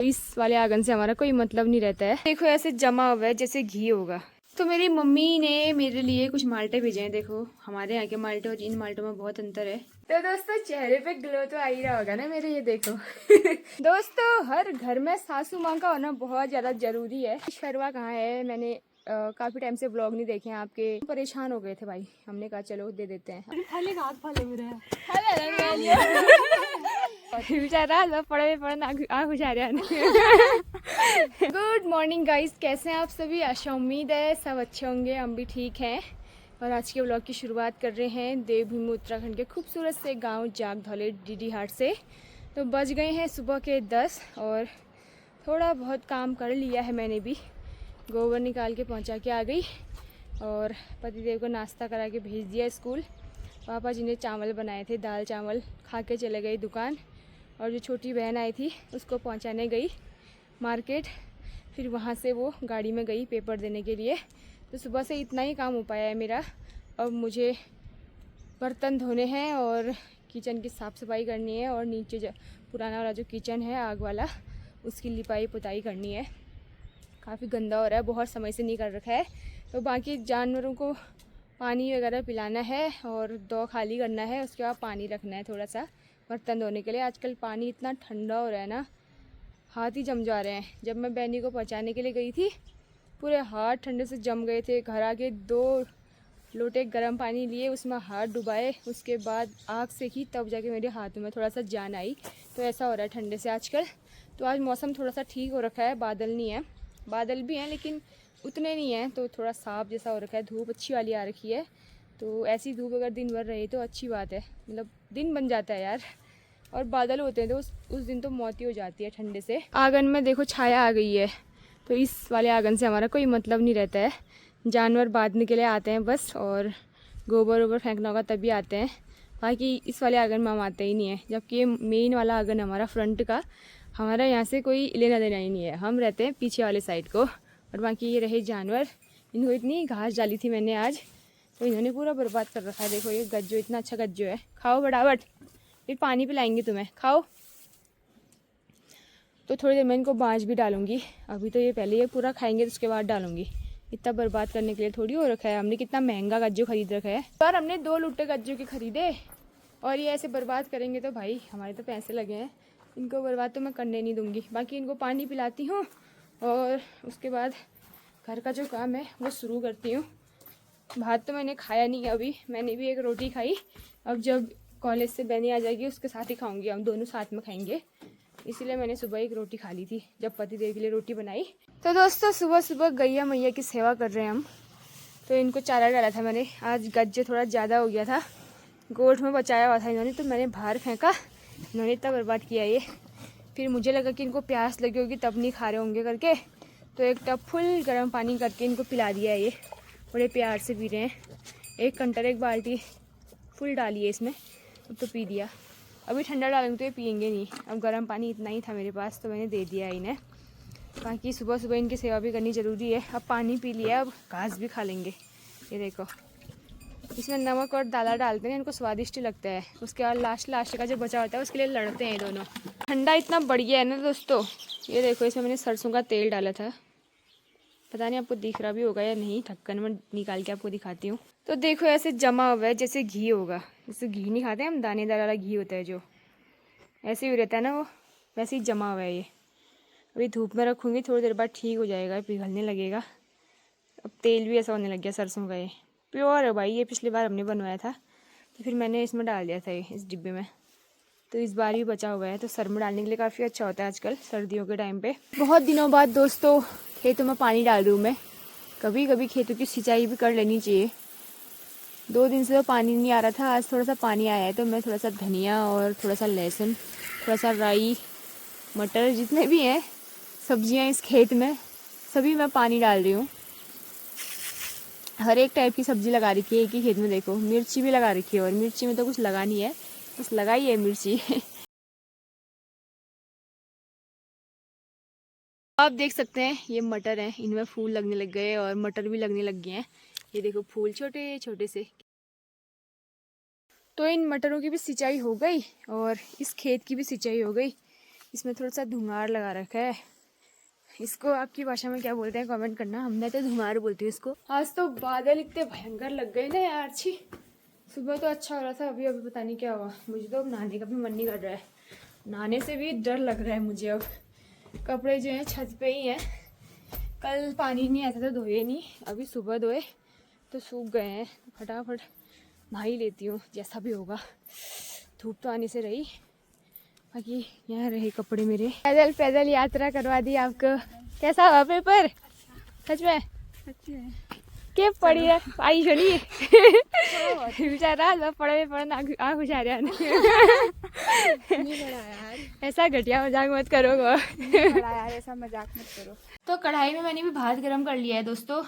इस वाले आंगन से हमारा कोई मतलब नहीं रहता है। देखो ऐसे जमा हुआ है जैसे घी होगा। तो मेरी मम्मी ने मेरे लिए कुछ माल्टे भेजे हैं। देखो हमारे यहाँ के माल्टे और इन माल्टों में बहुत अंतर है। तो दोस्तों चेहरे पे ग्लो तो आ ही रहा होगा ना मेरे, ये देखो। दोस्तों हर घर में सासू माँ का होना बहुत ज्यादा जरूरी है। शर्वा कहाँ है? मैंने काफी टाइम से व्लॉग नहीं देखे हैं आपके, परेशान हो गए थे भाई। हमने कहा चलो दे देते हैं। बेचारा पड़े आँख उठा रहा। गुड मॉर्निंग गाइस, कैसे हैं आप सभी? आशा उम्मीद है सब अच्छे होंगे, हम भी ठीक हैं। और आज के व्लॉग की शुरुआत कर रहे हैं देवभूमि उत्तराखंड के खूबसूरत से गांव जागधौले डीडी हाट से। तो बज गए हैं सुबह के 10 और थोड़ा बहुत काम कर लिया है मैंने भी। गोबर निकाल के पहुंचा के आ गई और पतिदेव को नाश्ता करा के भेज दिया स्कूल। पापा जी ने चावल बनाए थे, दाल चावल खा के चले गए दुकान। और जो छोटी बहन आई थी उसको पहुंचाने गई मार्केट, फिर वहाँ से वो गाड़ी में गई पेपर देने के लिए। तो सुबह से इतना ही काम हो पाया है मेरा। अब मुझे बर्तन धोने हैं और किचन की साफ़ सफाई करनी है और नीचे पुराना वाला जो किचन है आग वाला, उसकी लिपाई पुताई करनी है। काफ़ी गंदा हो रहा है, बहुत समय से नहीं कर रखा है। तो बाकी जानवरों को पानी वगैरह पिलाना है और दो खाली करना है, उसके बाद पानी रखना है थोड़ा सा बर्तन धोने के लिए। आजकल पानी इतना ठंडा हो रहा है ना, हाथ ही जम जा रहे हैं। जब मैं बहनी को पहुंचाने के लिए गई थी पूरे हाथ ठंडे से जम गए थे। घर आके 2 लोटे गर्म पानी लिए, उसमें हाथ डुबाए, उसके बाद आग सेकी, तब जाके मेरे हाथों में थोड़ा सा जान आई। तो ऐसा हो रहा है ठंडे से आजकल। तो आज मौसम थोड़ा सा ठीक हो रखा है, बादल नहीं है, बादल भी हैं लेकिन उतने नहीं हैं, तो थोड़ा साफ जैसा हो रखा है। धूप अच्छी वाली आ रखी है। तो ऐसी धूप अगर दिन भर रही तो अच्छी बात है, मतलब दिन बन जाता है यार। और बादल होते हैं तो उस दिन तो मौत ही हो जाती है ठंडे से। आंगन में देखो छाया आ गई है, तो इस वाले आंगन से हमारा कोई मतलब नहीं रहता है। जानवर बांधने के लिए आते हैं बस, और गोबर वोबर फेंकना होगा तभी आते हैं। बाकी इस वाले आंगन में हम आते ही नहीं है, जबकि ये मेन वाला आंगन हमारा फ्रंट का, हमारा यहाँ से कोई लेना देना ही नहीं है। हम रहते हैं पीछे वाले साइड को। और बाकी ये रहे जानवर, इनको इतनी घास डाली थी मैंने आज, तो इन्होंने पूरा बर्बाद कर रखा है। देखो ये गज्जो, इतना अच्छा गज्जो है, खाओ फटाफट, फिर पानी पिलाएंगे तुम्हें, खाओ। तो थोड़ी देर में इनको बाँझ भी डालूंगी। अभी तो ये पहले ये पूरा खाएंगे तो उसके बाद डालूंगी। इतना बर्बाद करने के लिए थोड़ी हो रखा है। हमने कितना महंगा गज्जो खरीद रखा है, पर हमने 2 लुट्टे गज्जो के खरीदे और ये ऐसे बर्बाद करेंगे तो भाई हमारे तो पैसे लगे हैं, इनको बर्बाद तो मैं करने नहीं दूंगी। बाकी इनको पानी पिलाती हूँ और उसके बाद घर का जो काम है वो शुरू करती हूँ। भात तो मैंने खाया नहीं अभी, मैंने भी एक रोटी खाई। अब जब कॉलेज से बहनी आ जाएगी उसके साथ ही खाऊंगी, हम दोनों साथ में खाएंगे। इसीलिए मैंने सुबह एक रोटी खा ली थी जब पति देव के लिए रोटी बनाई। तो दोस्तों सुबह सुबह गैया मैया की सेवा कर रहे हैं हम। तो इनको चारा डाला था मैंने, आज गज्जे थोड़ा ज़्यादा हो गया था, गोठ में बचाया हुआ था इन्होंने, तो मैंने बाहर फेंका। इन्होंने इतना बर्बाद किया ये। फिर मुझे लगा कि इनको प्यास लगी होगी तब नहीं खा रहे होंगे करके, तो एक टब फुल गर्म पानी करके इनको पिला दिया है। ये बड़े प्यार से पी रहे हैं। 1 कंटर 1 बाल्टी फुल डाली है इसमें, अब तो पी दिया। अभी ठंडा डालेंगे तो ये पियेंगे नहीं। अब गर्म पानी इतना ही था मेरे पास तो मैंने दे दिया इन्हें। बाकी सुबह सुबह इनकी सेवा भी करनी ज़रूरी है। अब पानी पी लिया, अब घास भी खा लेंगे। ये देखो इसमें नमक और दाला डालते हैं, इनको स्वादिष्ट लगता है। उसके बाद लास्ट का जो बचा होता है उसके लिए लड़ते हैं ये दोनों। ठंडा इतना बढ़ गया है ना दोस्तों। ये देखो इसमें मैंने सरसों का तेल डाला था, पता नहीं आपको दिख रहा भी होगा या नहीं, ढक्कन में निकाल के आपको दिखाती हूँ। तो देखो ऐसे जमा हुआ है जैसे घी होगा। जैसे घी नहीं खाते हम, दानेदार वाला घी होता है जो, ऐसे ही रहता है ना वो, वैसे ही जमा हुआ है ये। अभी धूप में रखूँगी, थोड़ी देर बाद ठीक हो जाएगा, पिघलने लगेगा। अब तेल भी ऐसा होने लग गया सरसों का, ये प्योर है भाई। ये पिछली बार हमने बनवाया था तो फिर मैंने इसमें डाल दिया था ये इस डिब्बे में, तो इस बार भी बचा हुआ है। तो सर में डालने के लिए काफ़ी अच्छा होता है आजकल सर्दियों के टाइम पे। बहुत दिनों बाद दोस्तों खेतों में पानी डाल रही हूँ मैं। कभी कभी खेतों की सिंचाई भी कर लेनी चाहिए। 2 दिन से तो पानी नहीं आ रहा था, आज थोड़ा सा पानी आया है तो मैं थोड़ा सा धनिया और थोड़ा सा लहसुन, थोड़ा सा राई, मटर, जितने भी हैं सब्जियां इस खेत में सभी मैं पानी डाल रही हूँ। हर एक टाइप की सब्जी लगा रखी है एक ही खेत में। देखो मिर्ची भी लगा रखी है, और मिर्ची में तो कुछ लगा नहीं है, बस लगाई है मिर्ची। आप देख सकते हैं ये मटर हैं, इनमें फूल लगने लग गए और मटर भी लगने लग गए हैं। ये देखो फूल छोटे छोटे से। तो इन मटरों की भी सिंचाई हो गई और इस खेत की भी सिंचाई हो गई। इसमें थोड़ा सा धुआर लगा रखा है। इसको आपकी भाषा में क्या बोलते हैं कमेंट करना, मैं तो धुआर बोलती हूँ इसको। आज तो बादल इतने भयंकर लग गए ना यार। छी, सुबह तो अच्छा हो रहा था, अभी अभी पता नहीं क्या हुआ। मुझे तो अब नहाने का भी मन नहीं कर रहा है, नहाने से भी डर लग रहा है मुझे। अब कपड़े जो हैं छत पे ही हैं, कल पानी नहीं आया था तो धोए नहीं, अभी सुबह धोए तो सूख गए हैं। फटाफट नहा ही लेती हूँ जैसा भी होगा। धूप तो आने से रही, बाकी यहाँ रहे कपड़े मेरे। पैदल पैदल यात्रा करवा दी आपको। कैसा हुआ पेपर? सच में के पढ़ी है आई छोड़ी बेचारा पढ़े पढ़ना आँख उछा रहा ऐसा घटिया मजाक मत करो यार, ऐसा मजाक मत करो। तो कढ़ाई में मैंने भी भात गरम कर लिया है दोस्तों।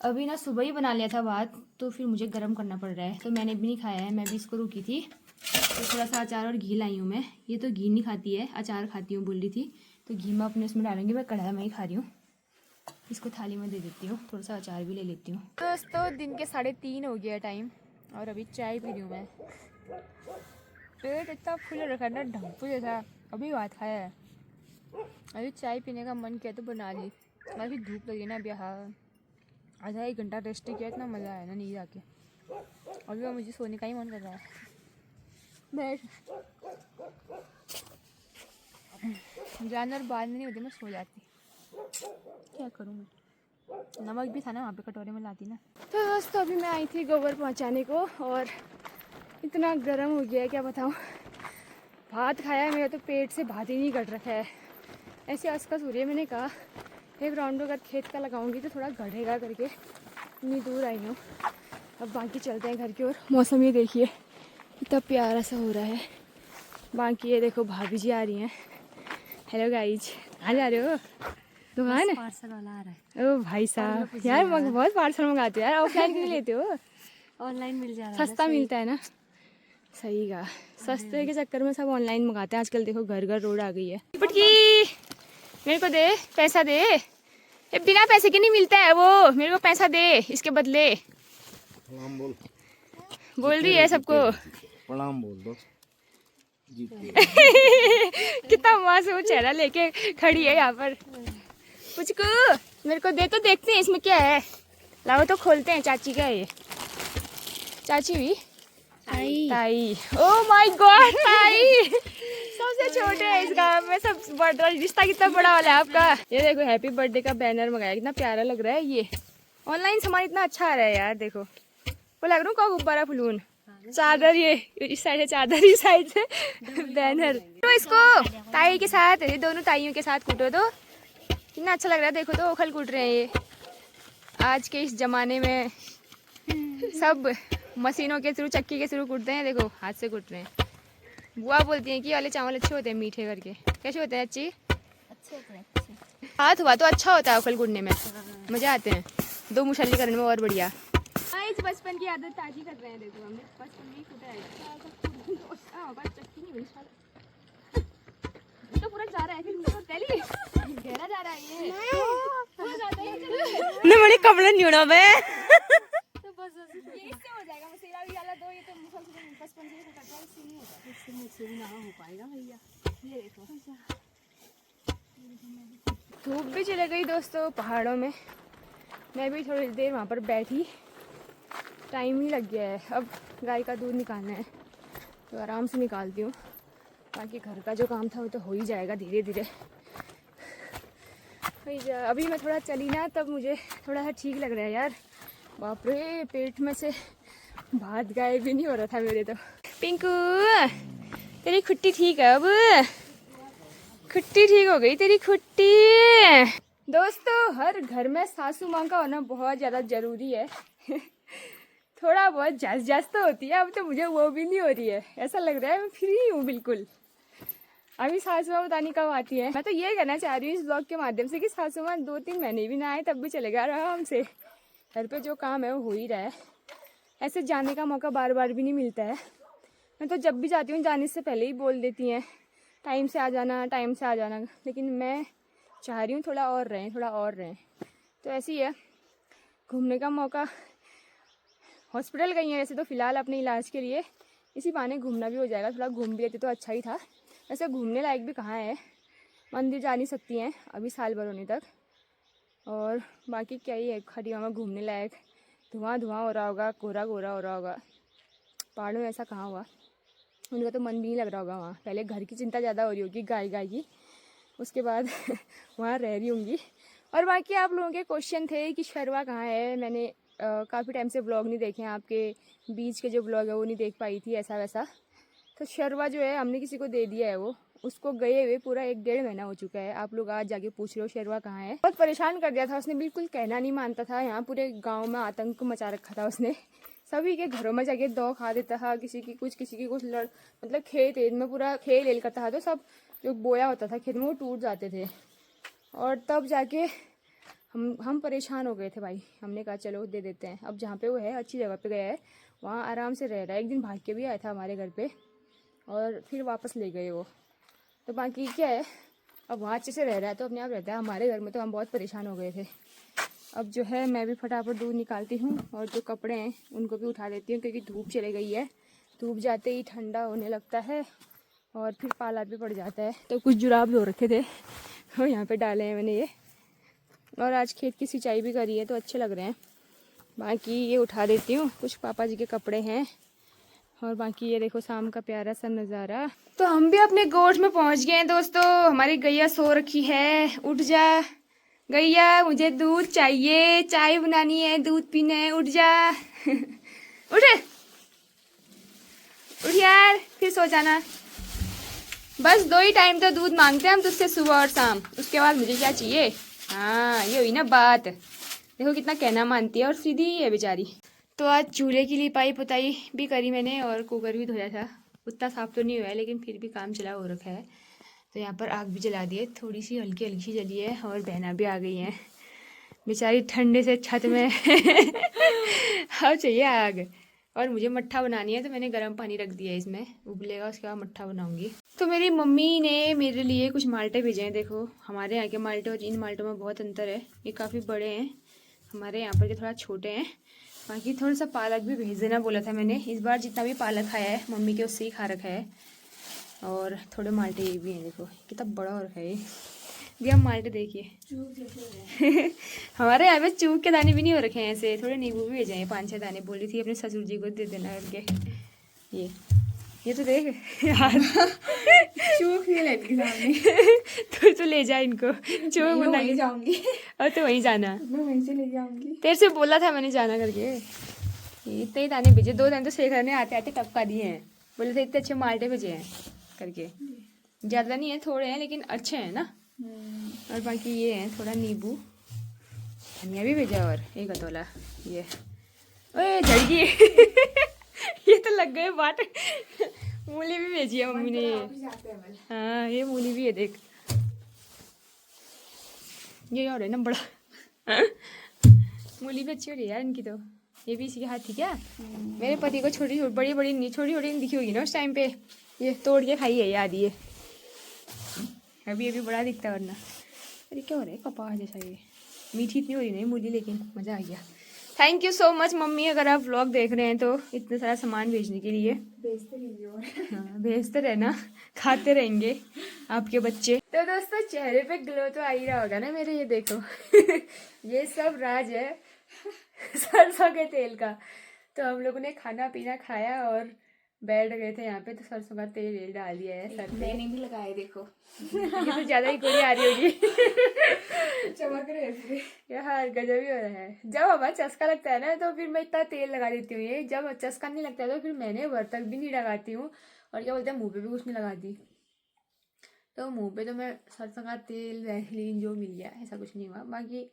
अभी ना सुबह ही बना लिया था भात, तो फिर मुझे गरम करना पड़ रहा है। तो मैंने भी नहीं खाया है, मैं भी इसको रुकी थी। तो थोड़ा सा अचार और घी लाई हूँ मैं। ये तो घी नहीं खाती है, अचार खाती हूँ बोल रही थी, तो घी मैं अपने उसमें डालूंगी। मैं कढ़ाई में ही खा रही हूँ, इसको थाली में दे देती हूँ। थोड़ा सा अचार भी ले लेती हूँ। दोस्तों दिन के 3:30 हो गया टाइम, और अभी चाय पी रही हूँ मैं। पेट इतना फुल रखा है ना ढंपू जैसा। अभी भात खाया है, अभी चाय पीने का मन किया तो बना ली। अभी धूप लगी ना, अभी हाँ आधा 1 घंटा रेस्ट किया, इतना मज़ा आया ना नींद आके। अभी वो मुझे सोने का ही मन कर रहा है। बैठ जानवर बाद में नहीं होती, मैं सो जाती। क्या करूँ मैं, नमक भी था ना वहाँ पे, कटोरे में लाती ना। तो दोस्तों अभी मैं आई थी गोबर पहुँचाने को, और इतना गर्म हो गया है क्या बताऊँ। भात खाया है, मेरा तो पेट से भात ही नहीं कट रखा है। ऐसे आसपास हो रही है। मैंने कहा एक राउंड अगर खेत का लगाऊंगी तो थोड़ा गढ़ेगा करके इतनी दूर आई हूँ। अब बाकी चलते हैं घर की ओर। मौसम ये देखिए इतना प्यारा सा हो रहा है। बाकी ये देखो भाभी जी आ रही हैं। हेलो गाइज, कहाँ जा रहे हो? दुकान? पार्सल वाला आ रहा है। ओ भाई साहब यार, बहुत पार्सल मंगाते हो यार। ऑफलाइन क्यों लेते हो? ऑनलाइन मिल जा रहा है, सस्ता मिलता है ना। सही कहा, सस्ते के चक्कर में सब ऑनलाइन मंगाते हैं आजकल। देखो घर घर रोड आ गई है। पटकी मेरे को दे, पैसा दे। ये बिना पैसे के नहीं मिलता है वो, मेरे को पैसा दे इसके बदले। प्रणाम बोल रही है सबको प्रणाम बोल दो। कितना मासूम चेहरा लेके खड़ी है यहाँ पर। कुछ को मेरे को दे तो देखते हैं इसमें क्या है। लाओ तो खोलते हैं। चाची क्या है ये? चाची भी ताई। ओह माय गॉड, ताई सबसे छोटे है इस गाँव में। सब बड़ा रिश्ता कितना बड़ा वाला है आपका। ये देखो हैप्पी बर्थडे का बैनर मंगाया, कितना प्यारा लग रहा है। ये ऑनलाइन सामान इतना अच्छा आ रहा है यार। देखो वो लग रहा हूँ गुब्बारा फुलून। चादर, ये इस साइड है चादर, इस साइड से बैनर। तो इसको ताई के साथ, ये दोनों ताइयों के साथ कूटो तो कितना अच्छा लग रहा है। देखो तो ओखल कूट रहे हैं ये। आज के इस जमाने में सब मशीनों के थ्रू, चक्की के थ्रू कूटते हैं। देखो हाथ से कूट रहे हैं। बुआ बोलती हैं कि वाले चावल अच्छे होते हैं मीठे करके। कैसे होते हैं अच्छी? अच्छे होते हैं, अच्छे। हाथ हुआ तो अच्छा होता है ओखल कूटने में, मजा आते हैं। 2 मुशल्ली करने में और बढ़िया। इस बचपन की आदत ताजी कर रहे हैं। देखो हमने बचपन में ही कूटा है। चक्की नहीं तो पूरा जा रहा है, फिर गहरा जा रहा है ये। ना बड़े कमला न्यूना में तो बस ये इससे हो जाएगा। मसाला भी डाला दो, ये तो बचपन से ही कटवा, इससे नहीं होगा। इससे मुझसे भी ना हो पाएगा भैया। ये देखो धूप भी चले गई दोस्तों पहाड़ों में। मैं भी थोड़ी देर वहाँ पर बैठी, टाइम ही लग गया है। अब गाय का दूध निकालना है तो आराम से निकालती हूँ। बाकी घर का जो काम था वो तो हो ही जाएगा धीरे धीरे। अभी मैं थोड़ा चली ना, तब मुझे थोड़ा सा ठीक लग रहा है यार। बाप रे, पेट में से भात गायब भी नहीं हो रहा था मेरे तो। पिंकू तेरी खुट्टी ठीक है अब? खुट्टी ठीक हो गई तेरी खुट्टी। दोस्तों हर घर में सासू माँ का होना बहुत ज़्यादा ज़रूरी है। थोड़ा बहुत जस तो होती है, अब तो मुझे वो भी नहीं हो रही है। ऐसा लग रहा है मैं फ्री हूँ बिल्कुल। अभी सासू माँ पता नहीं कब आती है। मैं तो ये कहना चाह रही हूँ इस ब्लॉग के माध्यम से कि सासू माँ 2-3 महीने भी ना आए तब भी चलेगा आराम से। घर पे जो काम है वो हो ही रहा है। ऐसे जाने का मौका बार बार भी नहीं मिलता है। मैं तो जब भी जाती हूँ जाने से पहले ही बोल देती हैं टाइम से आ जाना, टाइम से आ जाना। लेकिन मैं चाह रही हूँ थोड़ा और रहें, थोड़ा और रहें। तो ऐसे ही है, घूमने का मौका। हॉस्पिटल गई हैं वैसे तो फ़िलहाल अपने इलाज के लिए, इसी बहाने घूमना भी हो जाएगा। थोड़ा घूम भी लेते तो अच्छा ही था। ऐसे घूमने लायक भी कहाँ है, मंदिर जा नहीं सकती हैं अभी साल भर होने तक। और बाकी क्या ही है खड़िया में घूमने लायक, धुआं धुआं हो रहा होगा, कोहरा कोहरा हो रहा होगा। पहाड़ों में ऐसा कहाँ हुआ, उनका तो मन भी नहीं लग रहा होगा वहाँ। पहले घर की चिंता ज़्यादा हो रही होगी गाय की, उसके बाद वहाँ रह रही होंगी। और बाकी आप लोगों के क्वेश्चन थे कि शर्वा कहाँ है, मैंने काफ़ी टाइम से ब्लॉग नहीं देखे हैं आपके, बीच के जो ब्लॉग है वो नहीं देख पाई थी ऐसा वैसा। तो शर्वा जो है हमने किसी को दे दिया है, वो उसको गए हुए पूरा 1-1.5 महीना हो चुका है। आप लोग आज जाके पूछ रहे हो शर्वा कहाँ है। बहुत परेशान कर दिया था उसने, बिल्कुल कहना नहीं मानता था। यहाँ पूरे गांव में आतंक मचा रखा था उसने, सभी के घरों में जाके दौ खा देता था, किसी की कुछ मतलब खेत में पूरा खेल करता था, तो सब जो बोया होता था खेत में वो टूट जाते थे। और तब जाके हम परेशान हो गए थे भाई। हमने कहा चलो दे देते हैं। अब जहाँ पे वो है अच्छी जगह पे गया है, वहाँ आराम से रह रहा है। एक दिन भाग के भी आया था हमारे घर पे और फिर वापस ले गए वो। तो बाकी क्या है, अब वहाँ अच्छे से रह रहा है तो अपने आप रहता है। हमारे घर में तो हम बहुत परेशान हो गए थे। अब जो है मैं भी फटाफट दूध निकालती हूँ और जो कपड़े हैं उनको भी उठा देती हूँ, क्योंकि धूप चले गई है। धूप जाते ही ठंडा होने लगता है और फिर पाला भी पड़ जाता है। तो कुछ जुराब धो रखे थे और यहाँ पे डाले हैं मैंने ये। और आज खेत की सिंचाई भी करी है तो अच्छे लग रहे हैं। बाकी ये उठा देती हूँ, कुछ पापा जी के कपड़े हैं। और बाकी ये देखो शाम का प्यारा सा नज़ारा। तो हम भी अपने गोठ में पहुँच गए हैं दोस्तों। हमारी गैया सो रखी है, उठ जा गैया, मुझे दूध चाहिए, चाय बनानी है, दूध पीना है, उठ जा उठ उठ यार, फिर सो जाना। बस 2 ही टाइम तो दूध मांगते हैं हम तुझसे, सुबह और शाम। उसके बाद मुझे क्या चाहिए। हाँ ये हुई ना बात। देखो कितना कहना मानती है और सीधी है बेचारी। तो आज चूल्हे की लिपाई पुताई भी करी मैंने और कुकर भी धोया था। उतना साफ तो नहीं हुआ है लेकिन फिर भी काम चला हो रखा है। तो यहाँ पर आग भी जला दी है, थोड़ी सी हल्की हल्की जली है और बहना भी आ गई हैं बेचारी ठंडे से छत में अब चाहिए आग। और मुझे मट्ठा बनानी है तो मैंने गर्म पानी रख दिया है, इसमें उबलेगा उसके बाद मट्ठा बनाऊंगी। तो मेरी मम्मी ने मेरे लिए कुछ माल्टे भेजे हैं। देखो हमारे यहाँ के माल्टे और इन माल्टों में बहुत अंतर है, ये काफ़ी बड़े हैं, हमारे यहाँ पर के थोड़ा छोटे हैं। बाकी थोड़ा सा पालक भी भेज देना बोला था मैंने। इस बार जितना भी पालक खाया है मम्मी के उससे ही खा रखा है। और थोड़े माल्टे ये भी हैं, देखो कितना बड़ा हो रखा है ये भी। हम माल्टे देखिए हमारे यहाँ पे चूक के दाने भी नहीं हो रखे हैं ऐसे। थोड़े नींबू भी भेजे हैं, 5-6 दाने बोली थी अपने ससुर जी को दे देना करके। ये तो देख यार चूक नहीं लेती सामने तो ले जा इनको, चूक बना के जाऊंगी। और तो वहीं जाना, मैं वहीं से ले जाऊंगी। तेरे से बोला था मैंने जाना करके। इतने ही दाने भेजे, 2 दाने तो शेखर ने आते आते टपका दिए हैं, बोले थे इतने अच्छे माल्टे भेजे हैं करके। ज़्यादा नहीं है, थोड़े हैं लेकिन अच्छे हैं ना। और बाकी ये है थोड़ा नींबू, धनिया भी भेजा और एक अतोला ये। ओए झड़की ये तो लग गए बाट। मूली भी भेजी है मम्मी ने ये। हाँ ये मूली भी है देख, ये और है ना बड़ा मूली भी अच्छी हो रही है यार इनकी तो। ये भी इसी के हाथ थी क्या। मेरे पति को छोटी बड़ी बड़ी नहीं, छोटी छोटी नहीं दिखी होगी ना उस टाइम पे। ये तोड़ के खाई है याद ये, अभी अभी बड़ा दिखता है वरना। अरे क्या हो रहा है कपास जैसा ये। मीठी इतनी हो रही नहीं मूली, लेकिन मज़ा आ गया। Thank you so much mummy, अगर आप व्लॉग देख रहे हैं तो इतना सारा सामान भेजने के लिए। भेजते रहिए और हाँ भेजते रहना, खाते रहेंगे आपके बच्चे। तो दोस्तों चेहरे पे ग्लो तो आ ही रहा होगा ना मेरे, ये देखो ये सब राज है सरसों के तेल का। तो हम लोगों ने खाना पीना खाया और बैठ गए थे यहाँ पे, तो सरसों का तेल डाल दिया है सर पे। मैंने भी लगाए देखो ये तो ज़्यादा ही गोली आ रही होगी चमक रहे पूरे यार, गजब ही हो रहा है। जब हमारा चस्का लगता है ना तो फिर मैं इतना तेल लगा देती हूँ। ये जब चस्का नहीं लगता है तो फिर मैंने भर तक भी नहीं लगाती हूँ। और क्या बोलते हैं मुँह पे भी कुछ नहीं लगाती। तो मुँह पे तो मैं सरसों का तेल वैसलीन जो मिल गया ऐसा कुछ नहीं हुआ। बाकी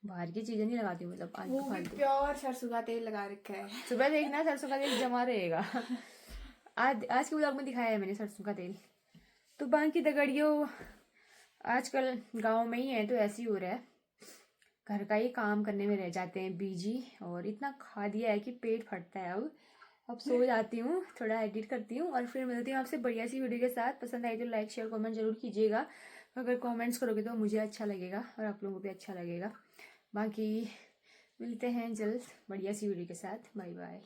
बाहर की चीज़ें नहीं लगाती हूँ, मतलब फालतू। प्योर सरसों का तेल लगा रखा है। सुबह देखना सरसों का तेल जमा रहेगा आज के ब्लॉग में दिखाया है मैंने सरसों का तेल। तो बाकी दगड़ियों आजकल गांव में ही है तो ऐसे ही हो रहा है, घर का ही काम करने में रह जाते हैं बिजी। और इतना खा दिया है कि पेट फटता है। अब सो जाती हूँ, थोड़ा एडिट करती हूँ और फिर मिलती हूँ आपसे बढ़िया सी वीडियो के साथ। पसंद आई तो लाइक शेयर कमेंट जरूर कीजिएगा। अगर कमेंट्स करोगे तो मुझे अच्छा लगेगा और आप लोगों को भी अच्छा लगेगा। बाकी मिलते हैं जल्द बढ़िया सी वीडियो के साथ। Bye bye.